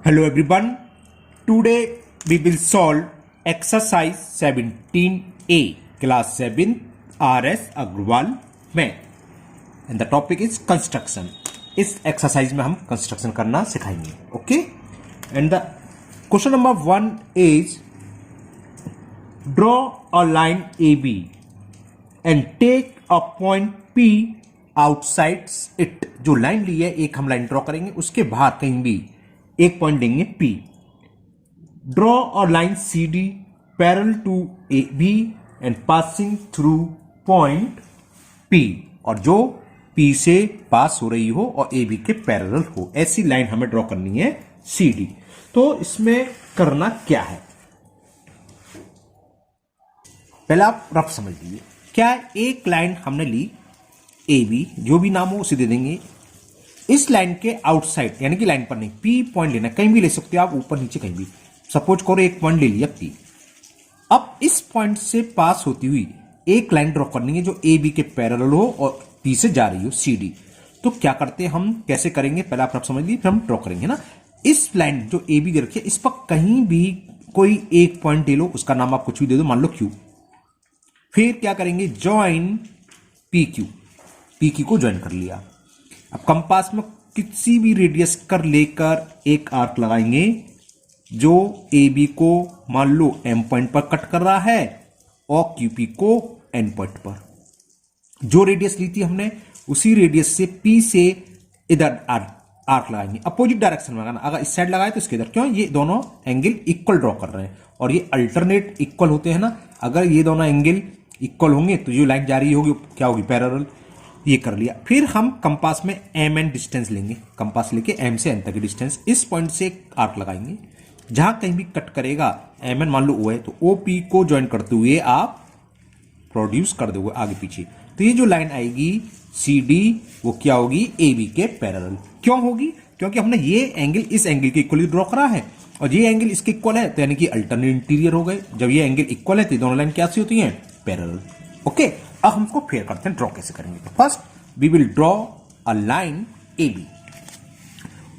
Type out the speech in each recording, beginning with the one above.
Hello everyone. Today we will solve exercise 17A class 7 RS Agrawal math and the topic is construction. इस exercise में हम construction करना सिखाएंगे. Okay and the question number 1 is draw a line AB and take a point P outside it. जो line ली है एक हम लाइन ड्रॉ करेंगे, उसके बाहर कहीं भी एक पॉइंट देंगे P. ड्रॉ और line CD parallel to AB and passing through point P, और जो P से पास हो रही हो और AB के पैरेलल हो, ऐसी लाइन हमें ड्रॉ करनी है CD. तो इसमें करना क्या है, पहले आप रफ समझ लीजिए. क्या एक लाइन हमने ली AB, जो भी नाम हो उसे दे देंगे. इस लाइन के आउटसाइड यानी कि लाइन पर नहीं, P पॉइंट लेना, कहीं भी ले सकते हो आप, ऊपर नीचे कहीं भी. सपोज करो एक पॉइंट ले लिया P. अब इस पॉइंट से पास होती हुई एक लाइन ड्रॉ करनी है जो AB के पैरेलल हो और P से जा रही हो CD. तो क्या करते हैं हम, कैसे करेंगे, पहले आप समझ लीजिए फिर हम ड्रॉ करेंगे ना. इस लाइन जो AB दे रखी है, इस पर कहीं भी कोई एक पॉइंट ले लो, उसका नाम आप कुछ भी दे दो, मान लो Q. फिर क्या करेंगे, ज्वाइन PQ. PQ को ज्वाइन कर लिया. अब कंपास में किसी भी रेडियस कर लेकर एक आर्क लगाएंगे जो AB को मान लो M पॉइंट पर कट कर रहा है और QP को N पॉइंट पर. जो रेडियस ली थी हमने उसी रेडियस से P से इधर आर्क लगाएंगे, अपोजिट डायरेक्शन में लगाना. अगर इस साइड लगाए तो इसके इधर, क्यों, ये दोनों एंगल इक्वल ड्रॉ कर रहे हैं और ये अल्टरनेट इक्वल होते हैं ना. अगर ये दोनों एंगल इक्वल होंगे तो जो लाइन जा रही होगी क्या होगी, पैरेलल. ये कर लिया. फिर हम कंपास में MN डिस्टेंस लेंगे, कंपास लेके M से N तक की डिस्टेंस. इस पॉइंट से एक आर्क लगाएंगे, जहां कहीं भी कट करेगा MN मान लो O है, तो OP को ज्वाइन करते हुए आप प्रोड्यूस कर दोगे आगे पीछे. तो ये जो लाइन आएगी CD वो क्या होगी, AB के पैरेलल. क्यों होगी, क्योंकि हमने ये एंगल इस एंगल के इक्वली ड्रॉ करा है और ये एंगल इसके इक्वल है, तो यानी कि अल्टरनेट इंटीरियर हो गए. जब ये एंगल इक्वल है तो दोनों लाइन कैसी होती हैं, पैरेलल. ओके, अब हमको फेयर करते हैं, ड्रॉ कैसे करेंगे. तो first we will draw a line AB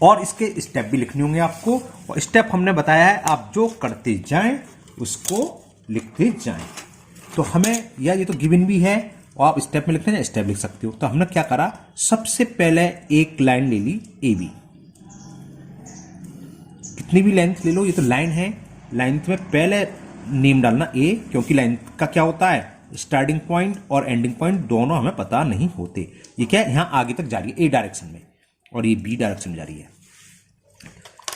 और इसके स्टेप भी लिखने होंगे आपको, और स्टेप हमने बताया है आप जो करते जाएं उसको लिखते जाएं. तो हमें या ये तो गिवन भी है और आप स्टेप में लिखते हैं, स्टेप लिख सकते हो. तो हमने क्या करा, सबसे पहले एक लाइन ले ली AB. कितनी भी लेंथ ले लो, ये तो लाइन है, लाइन में पहले नेम डालना A, क्योंकि लाइन का क्या होता है, स्टार्टिंग पॉइंट और एंडिंग पॉइंट दोनों हमें पता नहीं होते. ये क्या है, यहां आगे तक जा रही है A डायरेक्शन में और ये B डायरेक्शन में जा रही है.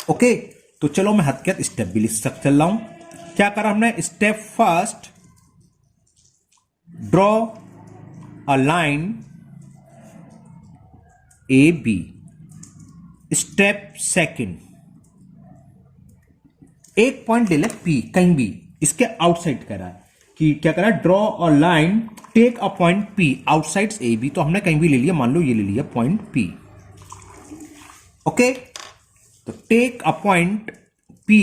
ओके, तो चलो मैं हाथ के हाथ स्टेप भी लिख सकता चल रहा हूं. क्या करा हमने, step first draw a line AB. Step second एक पॉइंट ले ले P, कहीं भी इसके आउटसाइड कह रहा है कि क्या करा, draw a line take a point P outside AB. तो हमने कहीं भी ले लिया, मान लो ये ले लिया पॉइंट P. ओके, तो टेक अ पॉइंट P,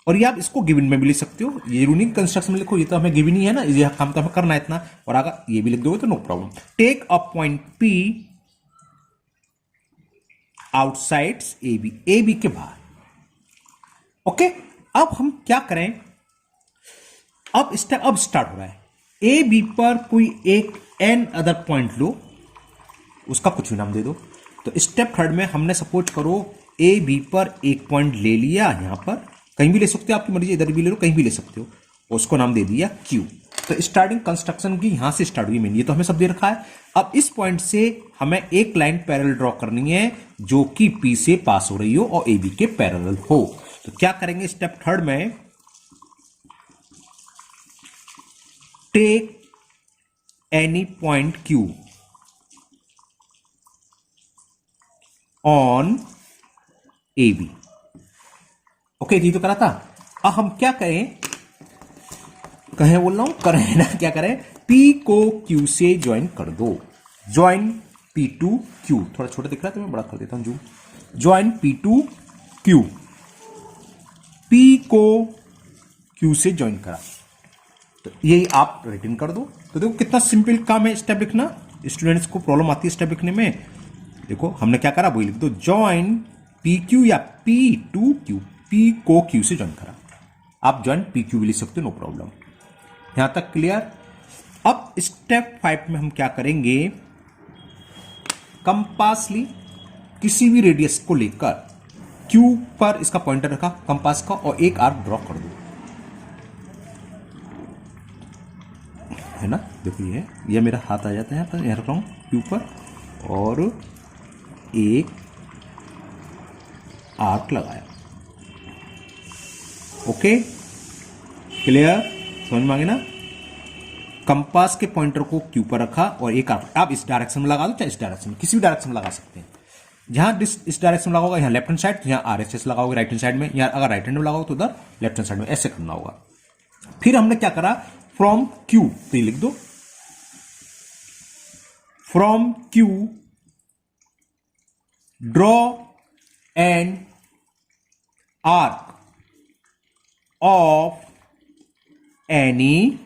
और ये आप इसको गिवन में भी लिख सकते हो, ये यूनिक कंस्ट्रक्शन में लिखो, ये तो हमें गिवन ही है ना, ये काम तो हमें करना है इतना, और अगर ये भी लिख दोगे तो no problem. Take a point P outside AB, AB के बाहर. ओके, अब हम क्या करें, अब स्टार्ट हो रहा है. AB पर कोई एक N अदर पॉइंट लो, उसका कुछ भी नाम दे दो. तो स्टेप थर्ड में हमने सपोज करो AB पर एक पॉइंट ले लिया, यहां पर कहीं भी ले सकते हो, आपकी मर्जी, इधर भी ले लो, कहीं भी ले सकते हो, उसको नाम दे दिया Q. तो स्टार्टिंग कंस्ट्रक्शन की यहां से स्टार्ट हुई मेन, ये तो हमें सब दे रखा है. अब इस पॉइंट से हमें एक लाइन पैरेलल ड्रॉ करनी है जो कि P से पास हो रही हो और AB के पैरेलल हो. तो क्या करेंगे, स्टेप थर्ड में take any point Q on AB. Okay, ये तो करा था. अब हम क्या करें, कहें बोल रहा हूं, करें ना, क्या करें, P को Q से ज्वाइन कर दो. ज्वाइन P to Q, थोड़ा छोटा दिख रहा है तो मैं बड़ा कर देता हूं zoom. Join P to Q, P को Q से ज्वाइन करा, तो यही आप रिटर्न कर दो. तो देखो कितना सिंपल काम है स्टेप लिखना. स्टूडेंट्स को प्रॉब्लम आती है स्टेप लिखने में. देखो हमने क्या करा, वही लिख दो, ज्वाइन पी क्यू या पी टू क्यू, पी को क्यू से ज्वाइन करा, आप ज्वाइन पी क्यू भी लिख सकते हो, नो प्रॉब्लम। यहां तक क्लियर। अब स्टेप 5 में हम क्या करेंगे, कंपास ली, किसी भी रेडियस को लेकर क्यू पर इसका पॉइंटर रखा कंपास का और एक आर्क ड्रॉ कर दो, है ना। देखो ये मेरा हाथ आ जाता है यहाँ पर, यहाँ रख रहा हूँ क्यू पर और एक आर्क लगाया। ओके क्लियर, समझ में आ गया ना। कंपास के पॉइंटर को क्यू पर रखा और एक आर्क, आप इस डायरेक्शन में लगा दो चाहे इस डायरेक्शन में, किसी भी डायरेक्शन में लगा सकते हैं। जहां इस डायरेक्शन में लगाओगे यहाँ लेफ्ट हैंड साइड, यहाँ आरएसएस लगाओगे राइट हैंड साइड में, यहाँ अगर राइट हैंड में लगाओगे तो उधर लेफ्ट हैंड साइड में, ऐसे करना होगा। फिर हमने क्या करा, फ्रॉम क्यू, तो ये लिख दो, from Q draw an arc of any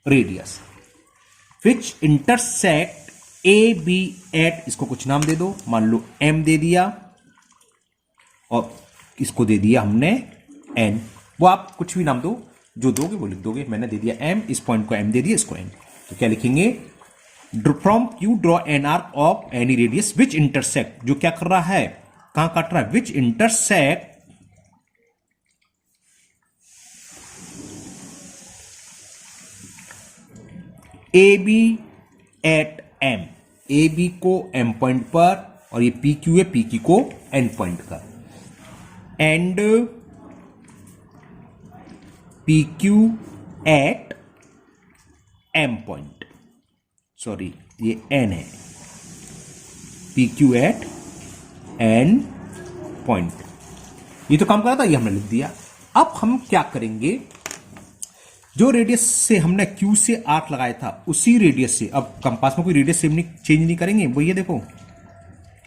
radius which intersect A B at, इसको कुछ नाम दे दो, मान लो एम दे दिया और इसको दे दिया हमने एन, वो आप कुछ भी नाम दो, जो दोगे वो लिख दोगे। मैंने दे दिया एम, इस पॉइंट को एम दे दिया, इसको एन, तो क्या लिखेंगे, from Q draw an arc of any radius which intersect, जो क्या कर रहा है, कहां काट रहा है, which intersect A B at M, A B को एम पॉइंट पर और ये पी क्यू है, पी क्यू को एन पॉइंट पर, and P Q at M point, sorry ये एन है, P Q at N point, ये तो काम कर रहा था, ये हमने लिख दिया। अब हम क्या करेंगे, जो रेडियस से हमने क्यू से आर्क लगाया था उसी रेडियस से, अब कंपास में कोई रेडियस सेम नहीं, चेंज नहीं करेंगे, वो ये देखो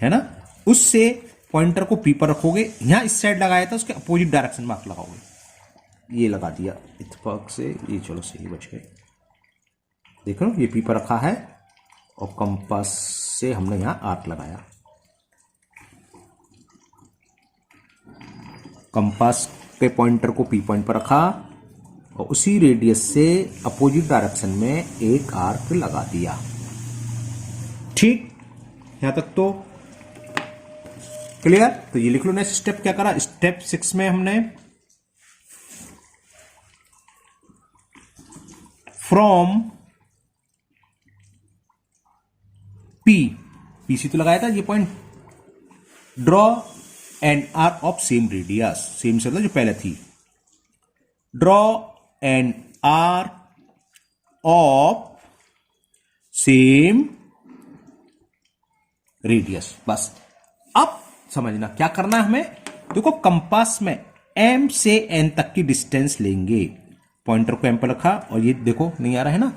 है ना, उससे पॉइंटर को पी पर रखोगे, यहां इस साइड लगाया था उसके अपोजिट डायरेक्शन में आर्क लगाओगे, ये लगा दिया इत्तेफाक से, ये चलो सही बच गए। देख लो ये पी पर रखा है और कंपास से हमने यहां आर्क लगाया, कंपास के पॉइंटर को पी पॉइंट पर रखा और उसी रेडियस से अपोजिट डायरेक्शन में एक आर्क लगा दिया। ठीक, यहां तक तो क्लियर। तो ये लिख लो, नेक्स्ट स्टेप क्या करा, स्टेप 6 में हमने फ्रॉम पी सी तो लगाया था ये point, draw an arc of same radius, same से जो पहले थी, draw an arc of same radius. बस अब समझना क्या करना है हमें, देखो कंपास में एम से एन तक की डिस्टेंस लेंगे, पॉइंटर को एम पर रखा और ये देखो नहीं आ रहा है ना,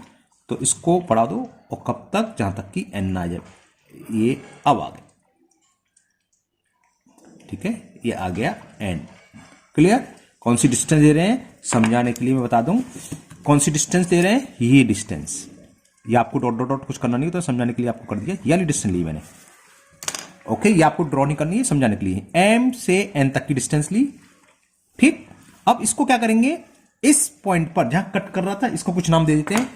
तो इसको बढ़ा दो और कब तक, जहां तक कि एन ना आ जाए, ये अब आ गया, ठीक है, ये आ गया एन। क्लियर, कौन सी डिस्टेंस दे रहे हैं समझाने के लिए मैं बता दूं, कौन सी डिस्टेंस दे रहे हैं, ये डिस्टेंस, ये आपको डॉट डॉट डॉट कुछ करना नहीं, तो समझाने के लिए आपको कर दिया, ये वाली डिस्टेंस ली मैंने। ओके, ये आपको ड्रॉ नहीं करनी है, समझाने के लिए, एम से एन तक की डिस्टेंस ली। ठीक, अब इसको क्या करेंगे, इस पॉइंट पर जहां कट कर रहा था इसको कुछ नाम दे देते हैं,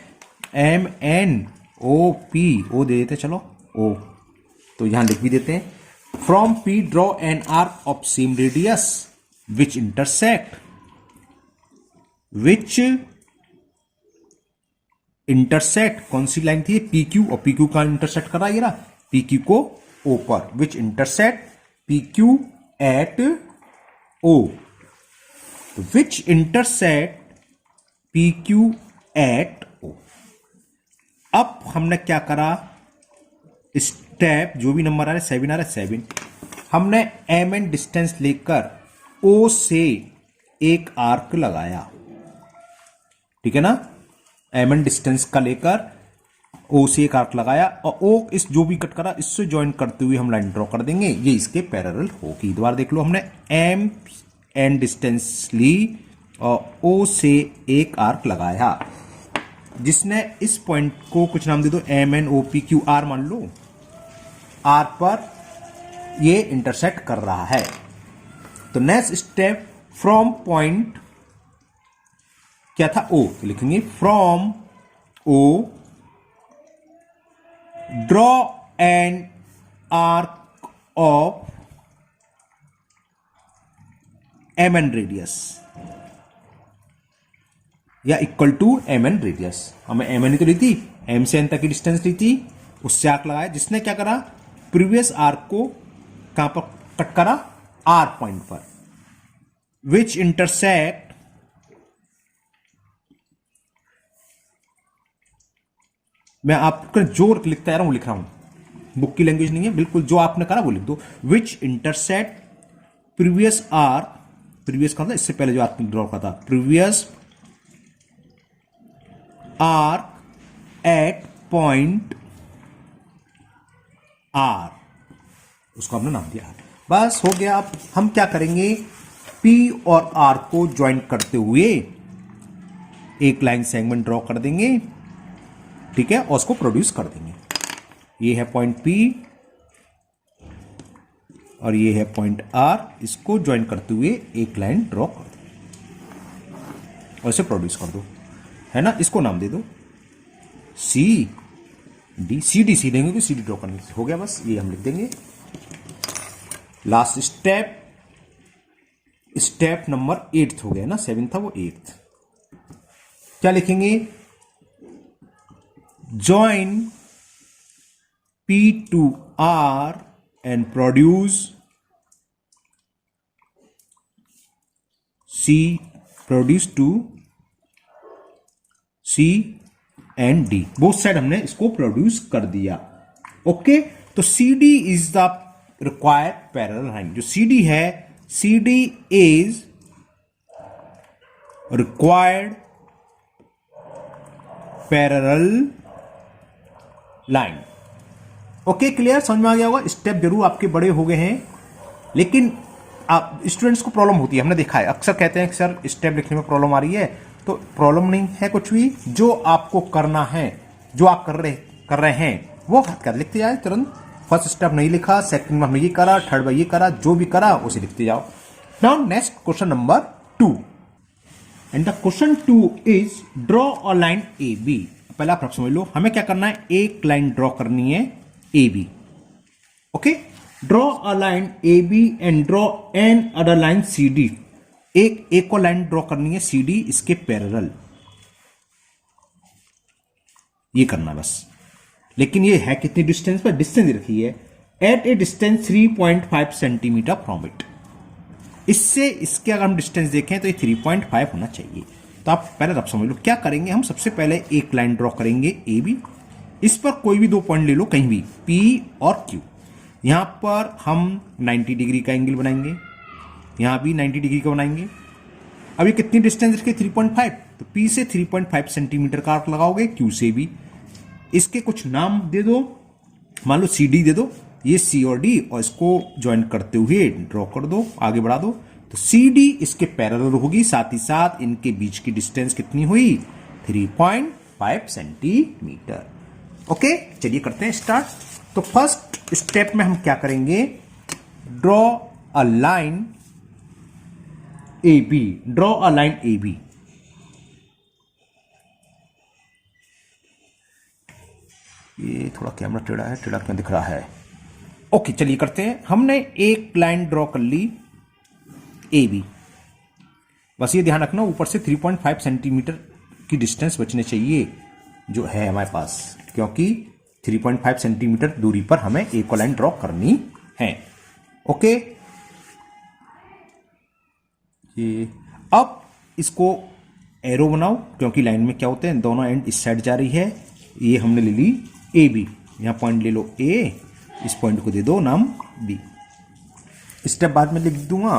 एम एन ओ पी, ओ दे देते, चलो ओ, तो यहां लिख भी देते हैं, from P draw an arc of same radius which intersect, कौन सी लाइन थी, पी क्यू, और पी क्यू का इंटरसेक्ट कर रहा है ये रहा, पी क्यू को ओ पर, which intersect P Q at O, which intersect P Q at O. अब हमने क्या करा, स्टेप जो भी नंबर आ रहा है 7 आ रहा है 7, हमने एम एन डिस्टेंस लेकर ओ से एक आर्क लगाया, ठीक है ना, एम एन डिस्टेंस का लेकर ओ से एक आर्क लगाया और ओ इस जो भी कट करा इससे ज्वाइन करते हुए हम लाइन ड्रॉ कर देंगे, ये इसके पैरेलल होगी। दोबारा देख लो, हमने एम एन डिस्टेंस ली और ओ से एक आर्क लगाया, जिसने इस पॉइंट को कुछ नाम दे दो, M N O P Q R मान लो, आर पर ये इंटरसेक्ट कर रहा है। तो नेक्स्ट स्टेप फ्रॉम पॉइंट क्या था ओ, तो लिखेंगे from O draw an arc of M N radius या equal to M N radius. हमें एम एन ही तो ली थी, एम से एन तक की डिस्टेंस ली थी, उससे आर्क लगाया जिसने क्या करा, प्रीवियस आर्क को कहां पर कट करा, आर पॉइंट पर, विच इंटरसेक्ट मैं आपको जो लिखता जा रहा हूं लिख रहा हूं, बुक की लैंग्वेज नहीं है, बिल्कुल जो आपने करा वो लिख दो। Which intersect previous arc, previous का था इससे पहले जो आर्क ड्रॉ का था, previous arc at point R, उसको हमने नाम दिया। बस हो गया। अब हम क्या करेंगे, P और R को ज्वाइन करते हुए एक लाइन सेगमेंट ड्रॉ कर देंगे, ठीक है, और उसको प्रोड्यूस कर देंगे। ये है पॉइंट P और ये है पॉइंट R, इसको ज्वाइन करते हुए एक लाइन ड्रॉ कर दो और इसे प्रोड्यूस कर दो, है ना। इसको नाम दे दो C D, C D C देंगे, सी डी ड्रॉ करने हो गया। बस ये हम लिख देंगे। लास्ट स्टेप, स्टेप नंबर 8 हो गया ना, 7 था वो 8। क्या लिखेंगे, join P to R and produce C, produce to C and D, both side हमने इसको प्रोड्यूस कर दिया। ओके, तो C D is the required parallel line. जो सी डी है, C D is required parallel line. Okay, clear, समझ में आ गया होगा। स्टेप जरूर आपके बड़े हो गए हैं, लेकिन आप स्टूडेंट्स को प्रॉब्लम होती है, हमने देखा है, अक्सर कहते हैं कि सर स्टेप लिखने में प्रॉब्लम आ रही है। तो प्रॉब्लम नहीं है कुछ भी, जो आपको करना है, जो आप कर रहे हैं वो कर लिखते जाए तुरंत। फर्स्ट स्टेप नहीं लिखा, सेकंड में हमने ये करा, थर्ड में ये करा, जो भी करा उसे लिखते जाओ। Now next question number 2, and the question 2 is draw a line A B. पहले आप समझ लो, हमें क्या करना है, एक लाइन ड्रॉ करनी है A B. Okay, draw a line A B and draw N other line C D. एक को लाइन ड्रॉ करनी है सी डी इसके पैरेलल, ये करना बस। लेकिन ये है कितनी डिस्टेंस पर, डिस्टेंस रखी है at a distance 3.5 centimetre from it. इससे इसके अगर हम डिस्टेंस देखें तो ये 3.5 होना चाहिए। तो आप पहले आप समझ लो क्या करेंगे, हम सबसे पहले एक लाइन ड्रॉ करेंगे ए बी, इस पर कोई भी 2 पॉइंट ले लो कहीं भी, P और Q। यहां पर हम 90 डिग्री का एंगल बनाएंगे, यहां भी 90 डिग्री का बनाएंगे। अभी कितनी डिस्टेंस रखे, 3.5, तो P से 3.5 सेंटीमीटर का आर्क लगाओगे, Q से भी। इसके कुछ नाम दे दो, मान लो CD दे दो, ये C और D, और इसको ज्वाइन करते हुए ड्रॉ कर दो, आगे बढ़ा दो। तो CD इसके पैरेलल होगी, साथ ही साथ इनके बीच की डिस्टेंस कितनी हुई, 3.5 सेंटीमीटर। ओके, चलिए करते हैं स्टार्ट। तो फर्स्ट स्टेप में हम क्या करेंगे, draw a line A B, draw a line A B. ये थोड़ा कैमरा टेढ़ा है, टेढ़ा क्यों दिख रहा है। ओके, चलिए करते हैं। हमने एक लाइन ड्रॉ कर ली ए बी, बस ये ध्यान रखना ऊपर से 3.5 सेंटीमीटर की डिस्टेंस बचने चाहिए जो है हमारे पास, क्योंकि 3.5 सेंटीमीटर दूरी पर हमें एक लाइन ड्रॉ करनी है। ओके, ये अब इसको एरो बनाओ, क्योंकि लाइन में क्या होते हैं, दोनों एंड इस साइड जा रही है। ये हमने ले ली ए बी, यहां पॉइंट ले लो ए, इस पॉइंट को दे दो नाम बी। स्टेप बाद में लिख दूंगा।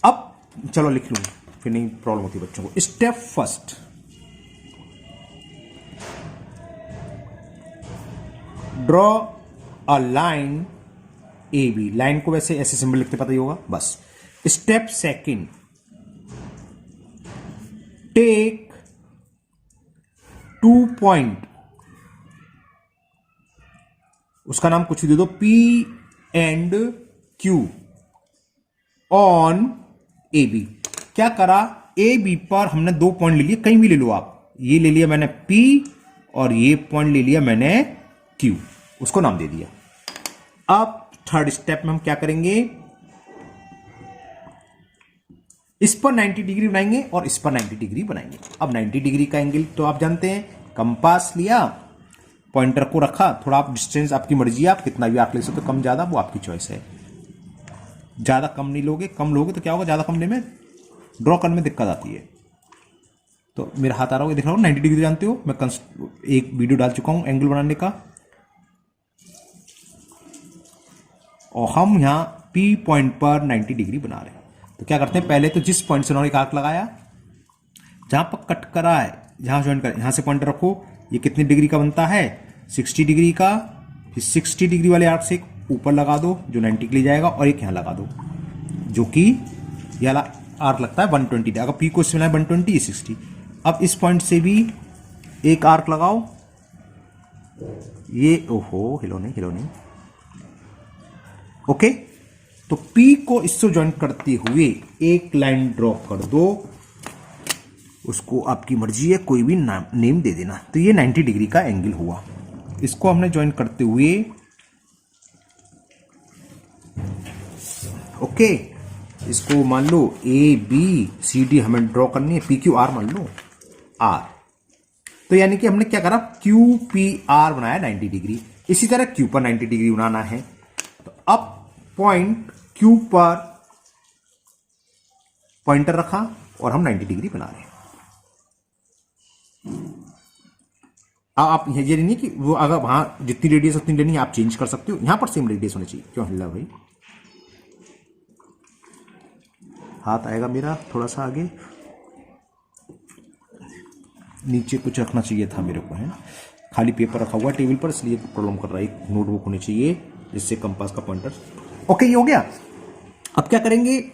अब चलो लिख लूँ, फिर नहीं प्रॉब्लम होती बच्चों को। Step first, draw a line A B. Line को वैसे ऐसे सिंबल लिखते पता ही होगा बस। स्टेप सेकंड, टेक 2 पॉइंट, उसका नाम कुछ भी दे दो, P and Q on A B. क्या करा, ए बी पर हमने 2 पॉइंट ले लिए, कहीं भी ले लो आप, ये ले लिया मैंने P और ये पॉइंट ले लिया मैंने Q, उसको नाम दे दिया। अब थर्ड स्टेप में हम क्या करेंगे, इस पर 90 डिग्री बनाएंगे और इस पर 90 डिग्री बनाएंगे। अब 90 डिग्री का एंगल तो आप जानते हैं, कंपास लिया, पॉइंटर को रखा, थोड़ा आप डिस्टेंस आपकी मर्जी है, आप कितना भी आप ले सकते हो, कम ज्यादा वो आपकी चॉइस है। ज्यादा कम नहीं लोगे, कम लोगे तो क्या होगा, ज्यादा कम में ड्रॉ करने में दिक्कत आती है। तो मेरा हाथ आ रहा होगा, दिख रहा हो 90 डिग्री जानते हो, मैं एक वीडियो डाल चुका हूं एंगल बनाने का। और हम यहां P पॉइंट पर 90 डिग्री बना रहे हैं। तो क्या करते हैं, पहले तो जिस पॉइंट से उन्होंने एक आर्क लगाया, जहां पर कट करा है, जहां ज्वाइन कर, यहां से पॉइंटर रखो, ये कितनी डिग्री का बनता है, 60 डिग्री का। फिर 60 डिग्री वाले आर्क से ऊपर लगा दो जो 90 के लिए जाएगा, और एक यहां लगा दो जो कि ये वाला आर्क लगता है 120। अगर P को इससे मिला है 120, ये 60। अब इस पॉइंट से भी एक आर्क लगाओ, ये ओहो हिलो नहीं। ओके, तो P को इससे ज्वाइन करते हुए एक लाइन ड्रॉ कर दो, उसको आपकी मर्जी है कोई भी नेम दे देना। तो ये 90 डिग्री का एंगल हुआ। इसको हमने ज्वाइन करते हुए ओके, इसको मान लो ABCD हमें ड्रॉ करनी है, PQR मान लो R। तो यानी कि हमने क्या करा, QPR बनाया 90 डिग्री। इसी तरह Q पर 90 डिग्री बनाना है। तो अब पॉइंट Q पर पॉइंटर रखा और हम 90 डिग्री बना रहे हैं। आप ये नहीं कि वो अगर वहां जितनी रेडियस उतनी लेनी है आप चेंज कर सकते हो, यहां पर सेम रेडियस होनी चाहिए। क्यों हिल रहा भाई, हाथ आएगा मेरा थोड़ा सा आगे, नीचे कुछ रखना चाहिए था मेरे को, है ना, खाली पेपर रखा हुआ टेबल पर, इसलिए प्रॉब्लम कर रहा है। एक नोटबुक होनी चाहिए जिससे कंपास का पॉइंटर। ओके, ये हो गया। अब क्या करेंगे,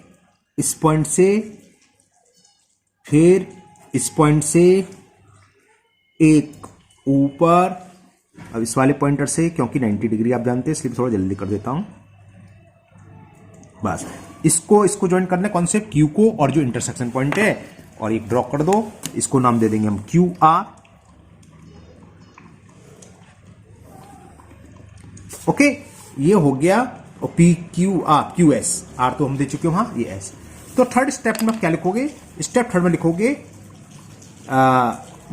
इस पॉइंट से, फिर इस पॉइंट से एक ऊपर, अब इस वाले पॉइंटर से, क्योंकि 90 डिग्री आप जानते हैं इसलिए थोड़ा जल्दी कर देता हूं। बस इसको ज्वाइन करना है, कौन से, Q को और जो इंटरसेक्शन पॉइंट है, और एक ड्रॉ कर दो, इसको नाम दे देंगे हम QR। ओके, ये हो गया। और PQR QS, R तो हम दे चुके हो, हाँ ये S। तो थर्ड स्टेप में क्या लिखोगे, स्टेप थर्ड में लिखोगे,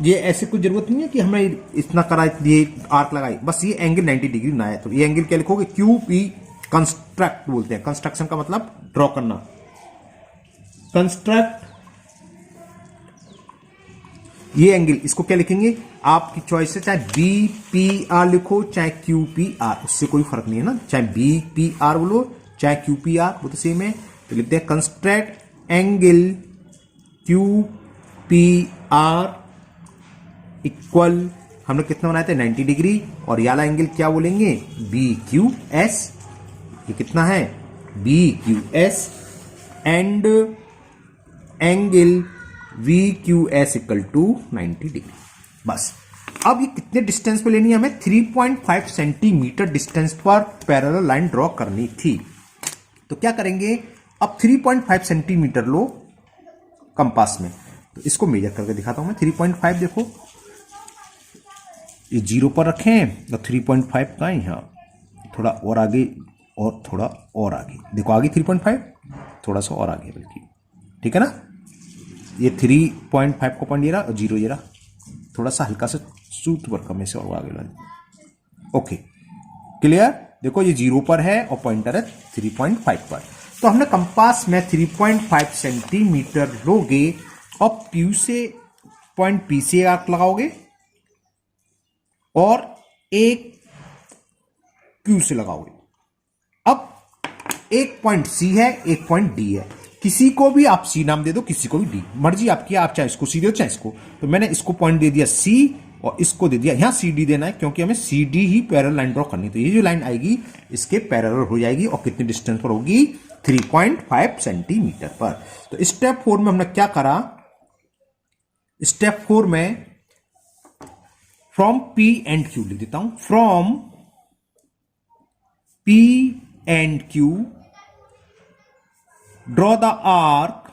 ये ऐसे कुछ जरूरत नहीं है कि हमें इतना करा, ये आर्क लगाई, बस ये एंगल 90 डिग्री ना है। तो ये एंगल क्या लिखोगे, QP कंस्ट्रक्ट बोलते हैं। कंस्ट्रक्शन का मतलब ड्रॉ करना, कंस्ट्रक्ट ये एंगल, इसको क्या लिखेंगे, आपकी चॉइस है, चाहे BPR लिखो चाहे QPR, उससे कोई फर्क नहीं है ना, चाहे BPR बोलो चाहे QPR, वो तो सेम है। तो लिखते हैं कंस्ट्रक्ट एंगल QPR इक्वल, हमने कितना बनाया था 90 डिग्री, और याला एंगल क्या बोलेंगे, BQS। ये कितना है, BQS, and angle VQS equal to 90 degree. बस अब ये कितने डिस्टेंस पे लेनी है हमें, 3.5 सेंटीमीटर डिस्टेंस पर पैरेलल लाइन ड्रॉ करनी थी। तो क्या करेंगे, अब 3.5 सेंटीमीटर लो कंपास में। तो इसको मेजर करके दिखाता हूं मैं। 3.5 देखो, ये 0 पर रखें, तो 3.5 का यहां थोड़ा और आगे, और थोड़ा और आगे, देखो आगे 3.5, थोड़ा सा और आगे बल्कि, ठीक है ना। ये 3.5 का पॉइंट ये रहा, और 0 ये रहा, थोड़ा सा हल्का सा सूट पर कम से और आगे वाले। Okay, clear. देखो ये 0 पर है और पॉइंटर है 3.5 पर। तो हमने कंपास में 3.5 सेंटीमीटर लोगे, और P से पॉइंट P से आर्क लगाओगे, और एक Q से लगाओगे। अब एक पॉइंट C है, एक पॉइंट D है, किसी को भी आप C नाम दे दो, किसी को भी D, मर्जी आपकी, आप चाहे इसको C दो चाहे इसको। तो मैंने इसको पॉइंट दे दिया C, और इसको दे दिया यहां CD देना है, क्योंकि हमें CD ही पैरेलल लाइन ड्रॉ करनी। तो ये जो लाइन आएगी इसके पैरेलल हो जाएगी, और कितनी डिस्टेंस पर होगी, 3.5 सेंटीमीटर पर। तो स्टेप 4 में हमने क्या करा, स्टेप 4 में फ्रॉम P एंड Q लिख देता हूं, from P and Q draw the arc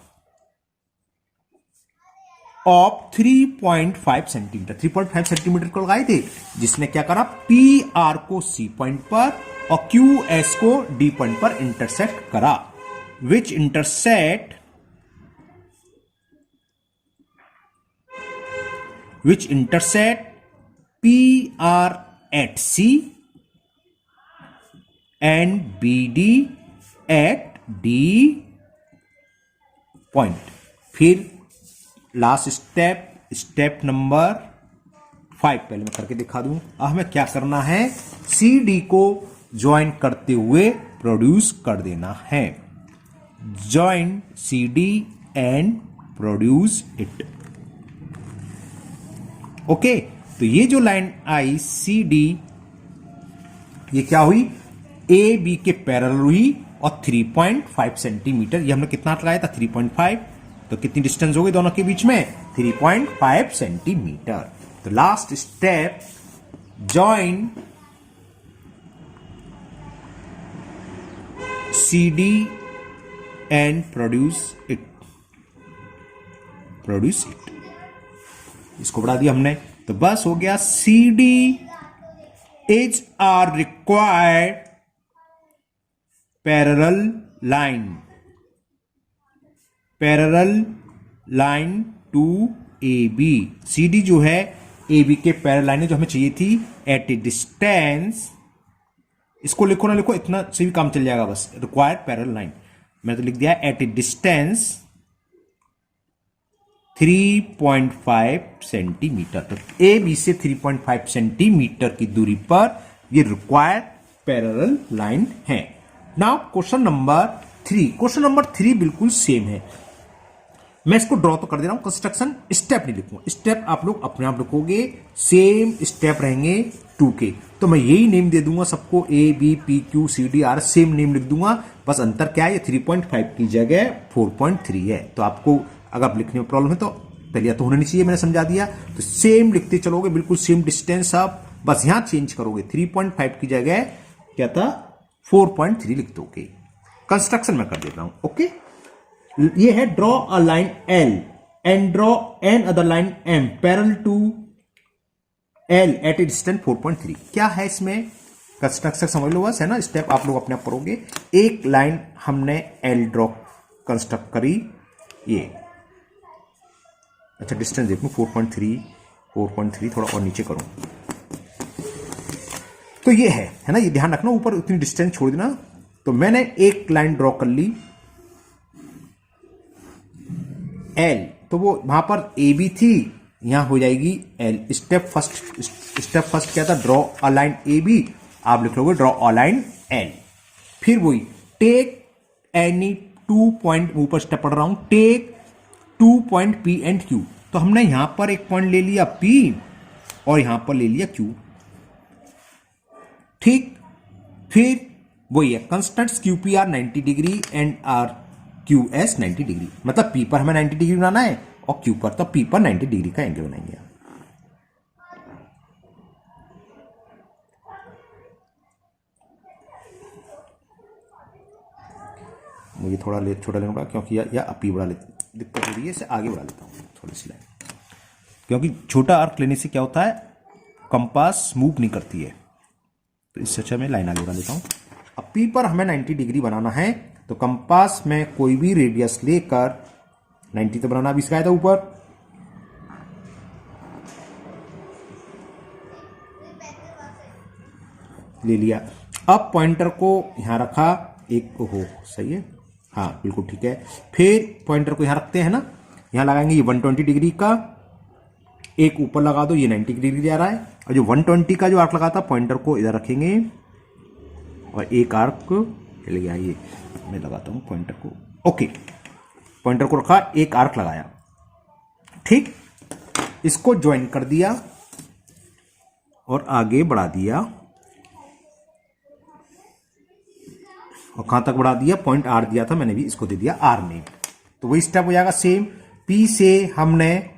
of 3.5 centimetre. 3.5 centimetre को लगाए थे, जिसने क्या करा, पी आर को सी पॉइंट पर और क्यू एस को डी पॉइंट पर इंटरसेक्ट करा, which intersect P R at C and B D at D point. फिर लास्ट स्टेप नंबर 5 पहले मैं करके दिखा दूं। अब हमें क्या करना है, सी डी को ज्वाइन करते हुए प्रोड्यूस कर देना है। Join C D and produce it. Okay, तो ये जो लाइन आई सी डी, ये क्या हुई, ए बी के पैरेलल हुई और 3.5 सेंटीमीटर, ये हमने कितना लगाया था, 3.5, तो कितनी डिस्टेंस हो गई दोनों के बीच में, 3.5 सेंटीमीटर। तो last step, join C D and produce it. इसको बढ़ा दिया हमने, तो बस हो गया, C D is are required parallel line to A B. C D जो है ए बी के पैरेलल लाइन है, जो हमें चाहिए थी, एट ए डिस्टेंस, इसको लिखो ना लिखो, इतना से भी काम चल जाएगा, बस रिक्वायर्ड पैरेलल लाइन, मैंने तो लिख दिया एट ए डिस्टेंस 3.5 सेंटीमीटर। तो ए बी से 3.5 सेंटीमीटर की दूरी पर ये रिक्वायर्ड पैरेलल लाइन है। Now question number 3। Question number 3 बिल्कुल सेम है। मैं इसको ड्रॉ तो कर दे रहा हूं, कंस्ट्रक्शन स्टेप नहीं लिखूंगा, स्टेप आप लोग अपने आप लिखोगे, सेम स्टेप रहेंगे 2 के। तो मैं यही नेम दे दूंगा सबको, A B P Q C D R, same name लिख दूंगा, बस अंतर क्या है, ये 3.5 की जगह 4.3 है। तो आपको अगर लिखने में प्रॉब्लम है तो पहले तो होना नहीं चाहिए, मैंने समझा दिया, तो सेम लिखते चलोगे, बिल्कुल सेम डिस्टेंस, आप बस यहां चेंज करोगे, 3.5 की जगह क्या था, 4.3 लिख दोगे। कंस्ट्रक्शन में कर देता हूं। ओके, ये है draw a line L and draw N other line M parallel to L at a distance 4.3। क्या है इसमें, कंस्ट्रक्शन समझ लो बस, है ना, स्टेप आप लोग अपने आप करोगे। एक लाइन हमने L ड्रॉ कंस्ट्रक्ट करी, ये अच्छा डिस्टेंस देखो 4.3 थोड़ा और नीचे करूं, तो ये है ना, ये ध्यान रखना, ऊपर उतनी डिस्टेंस छोड़ देना। तो मैंने एक लाइन ड्रॉ कर ली L, तो वो वहां पर ए बी थी, यहां हो जाएगी L। स्टेप फर्स्ट क्या था, draw a line A B, आप लिख लोगे ड्रॉ अ लाइन L। फिर वही टेक एनी 2 पॉइंट, ऊपर स्टेप पढ़ रहा हूं, take 2 point P and Q। तो हमने यहां पर एक पॉइंट ले लिया P और यहां पर ले लिया Q, ठीक। फिर वही है, constants QPR 90 degree and RQS 90 degree, मतलब P पर हमें 90 डिग्री बनाना है और Q पर, तो P पर 90 डिग्री का एंगल बनाएंगे। मुझे थोड़ा छोटा लेना पड़ा, क्योंकि या P बड़ा दिक्कत हो रही है, इसे आगे बढ़ा लेता हूँ थोड़ी सी लाइन, क्योंकि छोटा आर्क लेने से क्या होता है, कंपास मूव नहीं करती है, तो इससे अच्छा मैं लाइन आगे बढ़ा लेता हूं। अब P पर हमें 90 डिग्री बनाना है, तो कंपास में कोई भी रेडियस लेकर 90 तो बनाना, अभी इसका था ऊपर, ले लिया। अब पॉइंटर को यहां रखा, एक हो सही है, हाँ बिल्कुल ठीक है। फिर पॉइंटर को यहां रखते हैं ना, यहां लगाएंगे ये 120 डिग्री का, एक ऊपर लगा दो, ये 90 डिग्री जा रहा है, और जो 120 का जो आर्क लगा था, पॉइंटर को इधर रखेंगे और एक आर्क हिल गया, ये मैं लगाता हूं पॉइंटर को। ओके, पॉइंटर को रखा, एक आर्क लगाया, ठीक, इसको ज्वाइन कर दिया और आगे बढ़ा दिया, और कहां तक बढ़ा दिया, पॉइंट R दिया था मैंने भी, इसको दे दिया R नेम। तो वही स्टेप हो जाएगा सेम। P से हमने,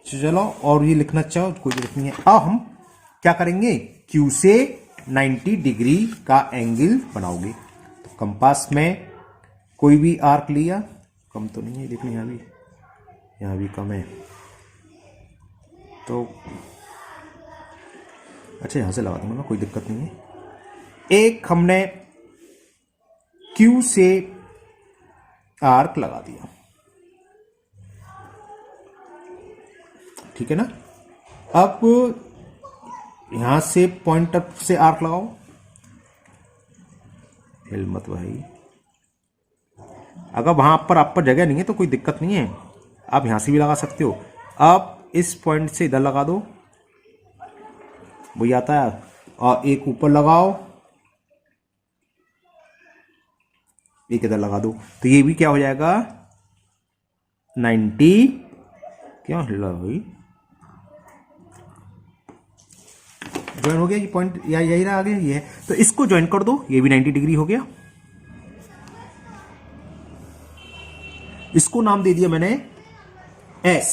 चलो और ये लिखना चाहो कोई जरूरत नहीं है। अब हम क्या करेंगे, Q से 90 डिग्री का एंगल बनाओगे। तो कंपास में कोई भी आर्क लिया, कम तो नहीं है, देखना यहाँ भी कम है, तो अच्छा यहाँ से लगा दूंगा मैं, कोई दिक्कत नहीं है। एक हमने Q से आर्क लगा दिया, ठीक है ना। अब यहां से पॉइंटर से आर्क लगाओ, हिल मत भाई। अगर वहां पर आप पर जगह नहीं है तो कोई दिक्कत नहीं है, आप यहां से भी लगा सकते हो। अब इस पॉइंट से इधर लगा दो, वही आता है, और एक ऊपर लगाओ, एक इधर लगा दो, तो ये भी क्या हो जाएगा 90, क्या हिला भाई, ज्वाइन हो गया ये पॉइंट, या यही रहा आगे ये है, तो इसको ज्वाइन कर दो, ये भी 90 डिग्री हो गया। इसको नाम दे दिया मैंने S,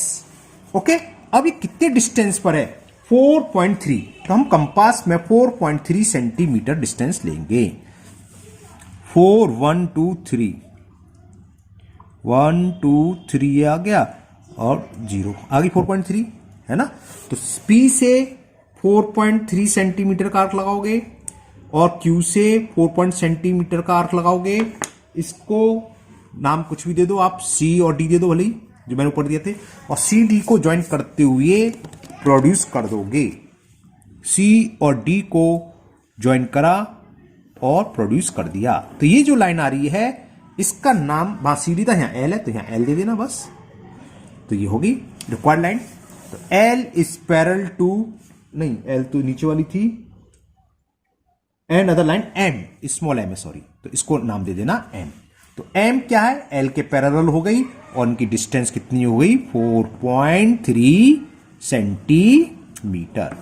ओके। अब ये कितने डिस्टेंस पर है 4.3, तो हम कंपास में 4.3 सेंटीमीटर डिस्टेंस लेंगे। 4 1 2 3 1 2 3 आ गया और 0 आ गई 4.3, है ना। तो P से 4.3 सेंटीमीटर का आर्क लगाओगे और Q से 4 सेंटीमीटर का आर्क लगाओगे। इसको नाम कुछ भी दे दो आप, C और D दे दो भले ही, जो मैंने ऊपर दिए थे, और CD को ज्वाइन करते हुए प्रोड्यूस कर दोगे। C और D को ज्वाइन करा और प्रोड्यूस कर दिया, तो ये जो लाइन आ रही है इसका नाम, वहां CD था, यहां L है तो यहां L दे देना बस, तो ये होगी रिक्वायर्ड लाइन। तो L इज पैरेलल टू, नहीं L तो नीचे वाली थी, and other line M, small m है सॉरी, तो इसको नाम दे देना M। तो M क्या है, L के पैरेलल हो गई और उनकी डिस्टेंस कितनी हो गई 4.3 सेंटीमीटर।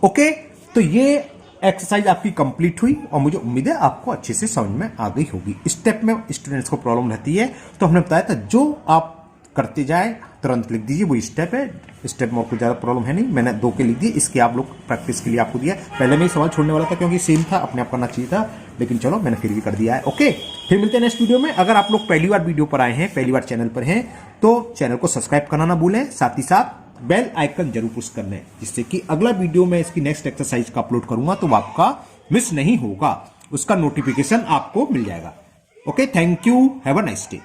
ओके, तो ये एक्सरसाइज आपकी कंप्लीट हुई और मुझे उम्मीद है आपको अच्छे से समझ में आ गई होगी। स्टेप में स्टूडेंट्स को प्रॉब्लम रहती है, तो हमने बताया था जो आप करते जाए तुरंत लिख दीजिए, वही स्टेप है। स्टेप में आपको ज्यादा प्रॉब्लम है नहीं, मैंने 2 के लिख दिए, इसके आप लोग प्रैक्टिस के लिए आपको दिया। पहले मैं सवाल छोड़ने वाला था क्योंकि सेम था, अपने आप करना चाहिए था, लेकिन चलो मैंने फिर भी कर दिया है। ओके, फिर मिलते हैं नेक्स्ट वीडियो में। अगर आप लोग पहली बार वीडियो पर आए हैं, पहली बार चैनल पर हैं, तो चैनल को सब्सक्राइब करना ना भूलें, साथ ही साथ बेल आइकन जरूर पुश कर लें, जिससे कि अगला वीडियो में इसकी नेक्स्ट एक्सरसाइज का अपलोड करूंगा तो आपका मिस नहीं होगा, उसका नोटिफिकेशन आपको मिल जाएगा। Okay, thank you, have a nice day.